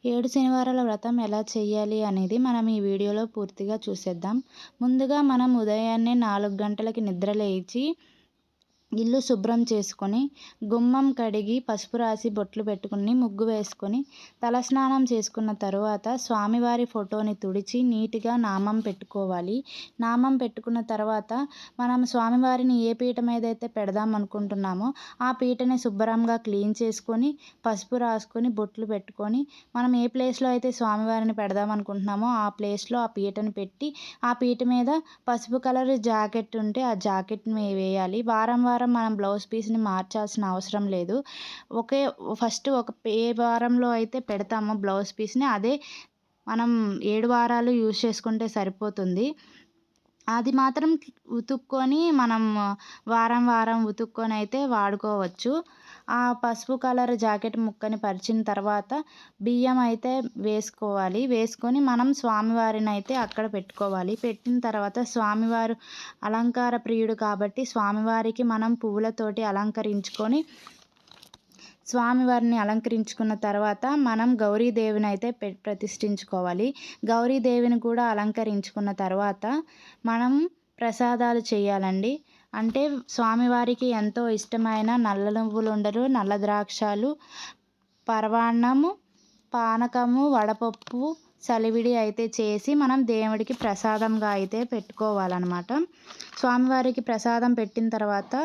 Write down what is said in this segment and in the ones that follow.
7 శనివారాల వ్రతం ఎలా చేయాలి అనేది మనం ఈ వీడియోలో పూర్తిగా చూసేద్దాం. ముందుగా మనం ఉదయాన్నే 4 గంటలకి నిద్ర లేచి ఇల్లు శుభ్రం చేసుకొని, గుమ్మం కడిగి, పసుపు రాసి బొట్లు పెట్టుకొని, ముగ్గు వేసుకొని, తలస్నానం చేసుకున్న తరువాత స్వామివారి ఫోటోని తుడిచి నీట్‌గా నామం పెట్టుకోవాలి. నామం పెట్టుకున్న తర్వాత మనం స్వామివారిని ఏ పీట మీదైతే పెడదాం అనుకుంటున్నామో ఆ పీటని శుభ్రంగా క్లీన్ చేసుకొని, పసుపు రాసుకొని, బొట్లు పెట్టుకొని, మనం ఏ ప్లేస్‌లో అయితే స్వామివారిని పెడదాం అనుకుంటున్నామో ఆ ప్లేస్‌లో ఆ పీటను పెట్టి, ఆ పీట మీద పసుపు కలర్ జాకెట్ ఉంటే ఆ జాకెట్‌ని వేయాలి. వారం వారం మనం బ్లౌజ్ పీస్‌ని మార్చాల్సిన అవసరం లేదు. ఒకే ఫస్ట్ ఏ వారంలో అయితే పెడతామో బ్లౌజ్ పీస్‌ని అదే మనం 7 వారాలు యూజ్ చేసుకుంటే సరిపోతుంది. అది మాత్రం ఉతుక్కొని మనం వారం వారం ఉతుక్కొనైతే వాడుకోవచ్చు. ఆ పసుపు కలర్ జాకెట్ ముక్కని పరిచిన తర్వాత బియ్యం అయితే వేసుకోవాలి. వేసుకొని మనం స్వామివారినైతే అక్కడ పెట్టుకోవాలి. పెట్టిన తర్వాత స్వామివారు అలంకార ప్రియుడు కాబట్టి స్వామివారికి మనం పువ్వులతోటి స్వామివారిని అలంకరించుకున్న తర్వాత మనం గౌరీదేవిని అయితే ప్రతిష్ఠించుకోవాలి. గౌరీదేవిని కూడా అలంకరించుకున్న తర్వాత మనం ప్రసాదాలు చేయాలండి. అంటే స్వామివారికి ఎంతో ఇష్టమైన నల్ల నువ్వులుండలు, నల్ల ద్రాక్షాలు, పరమాన్నము, పానకము, వడపప్పు, సలివిడి అయితే చేసి మనం దేవుడికి ప్రసాదంగా అయితే పెట్టుకోవాలన్నమాట. స్వామివారికి ప్రసాదం పెట్టిన తర్వాత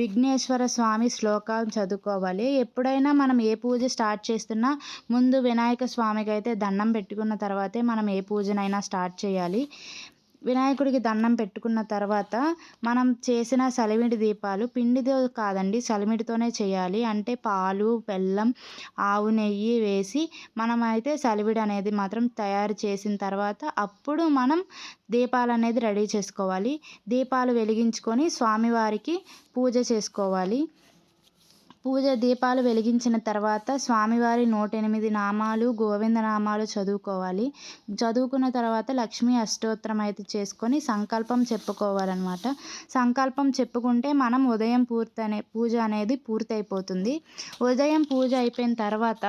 విఘ్నేశ్వర స్వామి శ్లోకాలు చదువుకోవాలి. ఎప్పుడైనా మనం ఏ పూజ స్టార్ట్ చేస్తున్నా ముందు వినాయక స్వామికి అయితే దండం పెట్టుకున్న తర్వాతే మనం ఏ పూజనైనా స్టార్ట్ చేయాలి. వినాయకుడికి దండం పెట్టుకున్న తర్వాత మనం చేసిన సలివిడి దీపాలు పిండితో కాదండి, సలివిడితోనే చేయాలి. అంటే పాలు, బెల్లం, ఆవు నెయ్యి వేసి మనమైతే సలివిడి అనేది మాత్రం తయారు చేసిన తర్వాత అప్పుడు మనం దీపాలనేది రెడీ చేసుకోవాలి. దీపాలు వెలిగించుకొని స్వామివారికి పూజ చేసుకోవాలి. దీపాలు వెలిగించిన తర్వాత స్వామివారి 108 నామాలు, గోవింద నామాలు చదువుకోవాలి. చదువుకున్న తర్వాత లక్ష్మీ అష్టోత్తరం అయితే చేసుకొని సంకల్పం చెప్పుకోవాలన్నమాట. సంకల్పం చెప్పుకుంటే మనం ఉదయం పూజ అనేది పూర్తయిపోతుంది. ఉదయం పూజ అయిపోయిన తర్వాత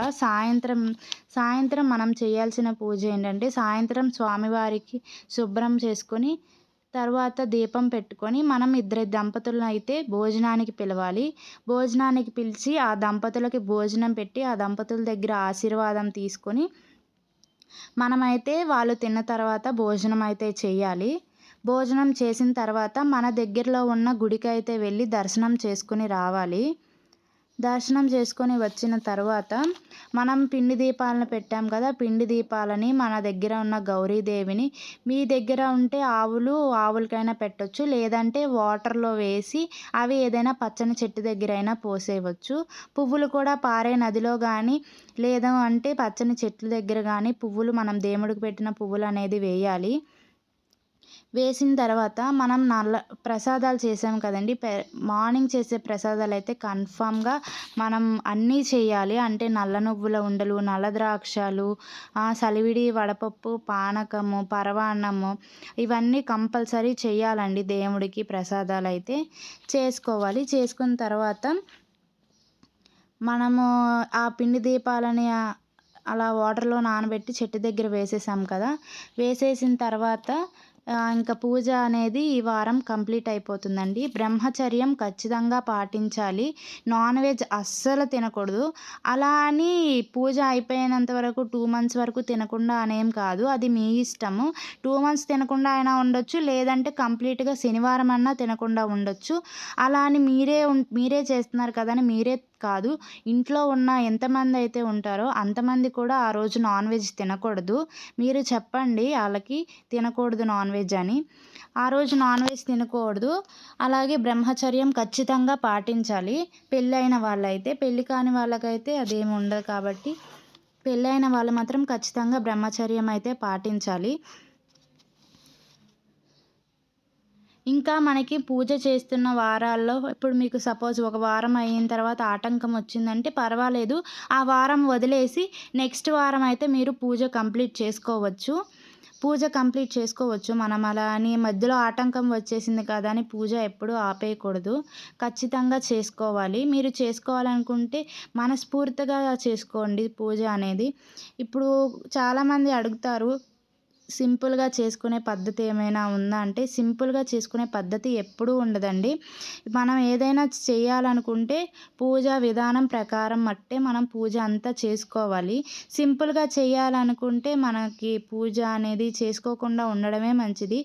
సాయంత్రం మనం చేయాల్సిన పూజ ఏంటంటే సాయంత్రం స్వామివారికి శుభ్రం చేసుకొని తర్వాత దీపం పెట్టుకొని మనం ఇద్దరు దంపతులను అయితే భోజనానికి పిలవాలి. భోజనానికి పిలిచి ఆ దంపతులకి భోజనం పెట్టి ఆ దంపతుల దగ్గర ఆశీర్వాదం తీసుకొని మనమైతే వాళ్ళు తిన్న తర్వాత భోజనం అయితే చేయాలి. భోజనం చేసిన తర్వాత మన దగ్గరలో ఉన్న గుడికి అయితే వెళ్ళి దర్శనం చేసుకొని రావాలి. దర్శనం చేసుకొని వచ్చిన తర్వాత మనం పిండి దీపాలను పెట్టాం కదా, పిండి దీపాలని మన దగ్గర ఉన్న గౌరీదేవిని మీ దగ్గర ఉంటే ఆవులకైనా పెట్టొచ్చు, లేదంటే వాటర్లో వేసి అవి ఏదైనా పచ్చని చెట్టు దగ్గరైనా పోసేయవచ్చు. పువ్వులు కూడా పారే నదిలో కానీ లేదా అంటే పచ్చని చెట్ల దగ్గర కానీ పువ్వులు మనం దేవుడికి పెట్టిన పువ్వులు అనేది వేయాలి. వేసిన తర్వాత మనం ప్రసాదాలు చేసాం కదండి, మార్నింగ్ చేసే ప్రసాదాలు అయితే కన్ఫామ్గా మనం అన్నీ చేయాలి. అంటే నల్ల నువ్వుల ఉండలు, నల్ల ద్రాక్షాలు, సలివిడి, వడపప్పు, పానకము, పరమాన్నము ఇవన్నీ కంపల్సరీ చేయాలండి. దేవుడికి ప్రసాదాలు అయితే చేసుకోవాలి. చేసుకున్న తర్వాత మనము ఆ పిండి దీపాలని అలా వాటర్లో నానబెట్టి చెట్టు దగ్గర వేసేసాం కదా, వేసేసిన తర్వాత ఇంకా పూజ అనేది ఈ వారం కంప్లీట్ అయిపోతుందండి. బ్రహ్మచర్యం ఖచ్చితంగా పాటించాలి. నాన్ వెజ్ అస్సలు తినకూడదు. అలా అని పూజ అయిపోయినంత వరకు 2 మంత్స్ వరకు తినకుండా అనేం కాదు, అది మీ ఇష్టము. 2 మంత్స్ తినకుండా అయినా ఉండొచ్చు, లేదంటే కంప్లీట్గా శనివారం అన్నా తినకుండా ఉండొచ్చు. అలా అని మీరే చేస్తున్నారు కదా అని మీరే కాదు, ఇంట్లో ఉన్న ఎంతమంది అయితే ఉంటారో అంతమంది కూడా ఆ రోజు నాన్ వెజ్ తినకూడదు. మీరు చెప్పండి వాళ్ళకి తినకూడదు నాన్ వెజ్ అని. ఆ రోజు నాన్ వెజ్ తినకూడదు. అలాగే బ్రహ్మచర్యం ఖచ్చితంగా పాటించాలి. పెళ్ళైన వాళ్ళైతే, పెళ్ళి కాని వాళ్ళకైతే అదేమి ఉండదు కాబట్టి పెళ్ళైన వాళ్ళు మాత్రం ఖచ్చితంగా బ్రహ్మచర్యం అయితే పాటించాలి. ఇంకా మనకి పూజ చేస్తున్న వారాల్లో ఇప్పుడు మీకు సపోజ్ ఒక వారం అయిన తర్వాత ఆటంకం వచ్చిందంటే పర్వాలేదు, ఆ వారం వదిలేసి నెక్స్ట్ వారం అయితే మీరు పూజ కంప్లీట్ చేసుకోవచ్చు. పూజ కంప్లీట్ చేసుకోవచ్చు. మనం అలా అని మధ్యలో ఆటంకం వచ్చేసింది కదా అని పూజ ఎప్పుడూ ఆపేయకూడదు. ఖచ్చితంగా చేసుకోవాలి. మీరు చేసుకోవాలనుకుంటే మనస్ఫూర్తిగా చేసుకోండి పూజ అనేది. ఇప్పుడు చాలామంది అడుగుతారు, సింపుల్‌గా చేసుకునే పద్ధతి ఏమైనా ఉందా అంటే, సింపుల్‌గా చేసుకునే పద్ధతి ఎప్పుడూ ఉండదండి. మనం ఏదైనా చేయాలనుకుంటే పూజా విధానం ప్రకారం మట్టే మనం పూజ అంతా చేసుకోవాలి. సింపుల్‌గా చేయాలనుకుంటే మనకి పూజ అనేది చేసుకోకుండా ఉండడమే మంచిది.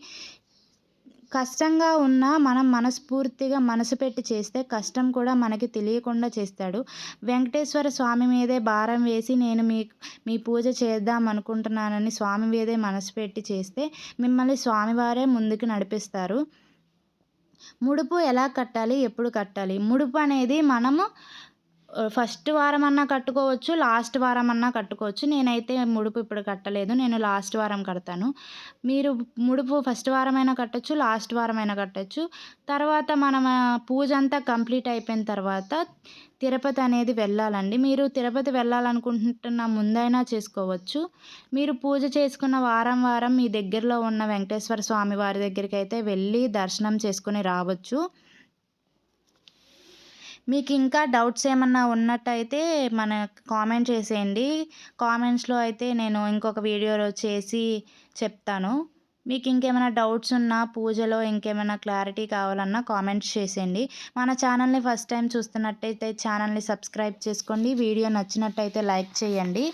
కష్టంగా ఉన్నా మనం మనస్ఫూర్తిగా మనసు పెట్టి చేస్తే కష్టం కూడా మనకి తెలియకుండా చేస్తాడు. వెంకటేశ్వర స్వామి మీదే భారం వేసి నేను మీ పూజ చేద్దాం అనుకుంటున్నానని స్వామి మీదే మనసు పెట్టి చేస్తే మిమ్మల్ని స్వామివారే ముందుకు నడిపిస్తారు. ముడుపు ఎలా కట్టాలి? ఎప్పుడు కట్టాలి? ముడుపు అనేది మనము ఫస్ట్ వారమన్నా కట్టుకోవచ్చు. లాస్ట్ వారమన్నా కట్టుకోవచ్చు. నేనైతే ముడుపు ఇప్పుడు కట్టలేదు. నేను లాస్ట్ వారం కడతాను. మీరు ముడుపు ఫస్ట్ వారమైనా కట్టొచ్చు. లాస్ట్ వారమైనా కట్టొచ్చు. తర్వాత మనం పూజ అంతా కంప్లీట్ అయిపోయిన తర్వాత తిరుపతి అనేది వెళ్ళాలండి. మీరు తిరుపతి వెళ్ళాలనుకుంటున్న ముందైనా చేసుకోవచ్చు. మీరు పూజ చేసుకున్న వారం మీ దగ్గరలో ఉన్న వెంకటేశ్వర స్వామి వారి దగ్గరికైతే వెళ్ళి దర్శనం చేసుకొని రావచ్చు. మీకింకా డౌట్స్ ఏమన్నా ఉన్నట్టయితే కామెంట్ చేసేయండి. కామెంట్స్‌లో అయితే నేను ఇంకొక వీడియోలో చేసి చెప్తాను. మీకింకేమైనా డౌట్స్ ఉన్నా, పూజలో ఇంకేమైనా క్లారిటీ కావాలన్నా కామెంట్స్ చేసేయండి. మన ఛానల్‌ని ఫస్ట్ టైం చూస్తున్నట్టయితే ఛానల్‌ని సబ్స్క్రైబ్ చేసుకోండి. వీడియో నచ్చినట్టయితే లైక్ చేయండి.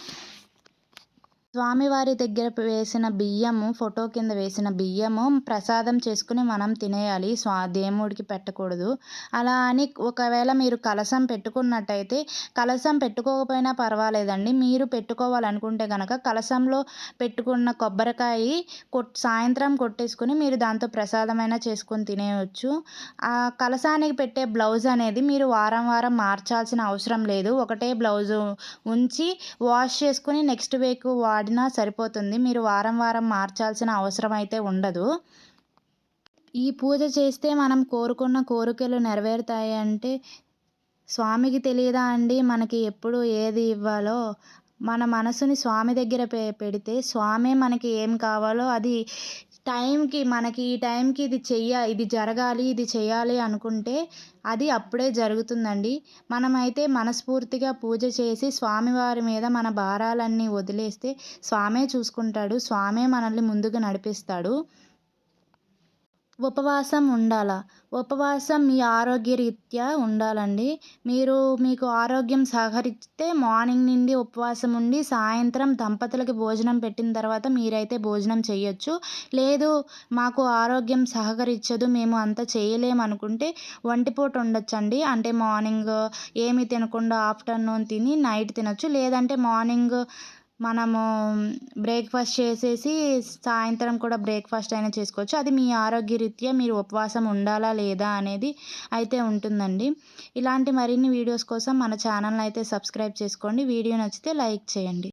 స్వామివారి దగ్గర వేసిన బియ్యము, ఫోటో కింద వేసిన బియ్యము ప్రసాదం చేసుకుని మనం తినేయాలి. దేవుడికి పెట్టకూడదు. అలా అని ఒకవేళ మీరు కలశం పెట్టుకున్నట్టయితే, కలశం పెట్టుకోకపోయినా పర్వాలేదండి. మీరు పెట్టుకోవాలనుకుంటే గనక కలశంలో పెట్టుకున్న కొబ్బరికాయ సాయంత్రం కొట్టేసుకొని మీరు దాంతో ప్రసాదమైనా చేసుకొని తినేయొచ్చు. ఆ కలశానికి పెట్టే బ్లౌజ్ అనేది మీరు వారం మార్చాల్సిన అవసరం లేదు. ఒకటే బ్లౌజు ఉంచి వాష్ చేసుకొని నెక్స్ట్ వీక్ వాడినా సరిపోతుంది. మీరు వారం మార్చాల్సిన అవసరం అయితే ఉండదు. ఈ పూజ చేస్తే మనం కోరుకున్న కోరికలు నెరవేరుతాయి అంటే స్వామికి తెలియదా అండి మనకి ఎప్పుడు ఏది ఇవ్వాలో? మన మనసుని స్వామి దగ్గర పెడితే స్వామే మనకి ఏం కావాలో అది మనకి ఈ టైంకి ఇది జరగాలి, ఇది చేయాలి అనుకుంటే అది అప్పుడే జరుగుతుందండి. మనమైతే మనస్ఫూర్తిగా పూజ చేసి స్వామివారి మీద మన భారాలన్నీ వదిలేస్తే స్వామే చూసుకుంటాడు. స్వామే మనల్ని ముందుకు నడిపిస్తాడు. ఉపవాసం ఉండాలా? ఉపవాసం మీ ఆరోగ్యరీత్యా ఉండాలండి. మీకు ఆరోగ్యం సహకరిస్తే మార్నింగ్ నుండి ఉపవాసం ఉండి సాయంత్రం దంపతులకి భోజనం పెట్టిన తర్వాత మీరైతే భోజనం చేయొచ్చు. లేదు మాకు ఆరోగ్యం సహకరించదు, మేము అంత చేయలేమనుకుంటే ఒంటిపూట ఉండొచ్చండి. అంటే మార్నింగ్ ఏమి తినకుండా ఆఫ్టర్‌నూన్ తిని నైట్ తినొచ్చు. లేదంటే మార్నింగ్ మనము బ్రేక్‌ఫాస్ట్ చేసేసి సాయంత్రం కూడా బ్రేక్‌ఫాస్ట్ అయినా చేసుకోవచ్చు. అది మీ ఆరోగ్యరీత్యా మీరు ఉపవాసం ఉండాలా లేదా అనేది అయితే ఉంటుందండి. ఇలాంటి మరిన్ని వీడియోస్ కోసం మన ఛానల్‌ని అయితే సబ్స్క్రైబ్ చేసుకోండి. వీడియో నచ్చితే లైక్ చేయండి.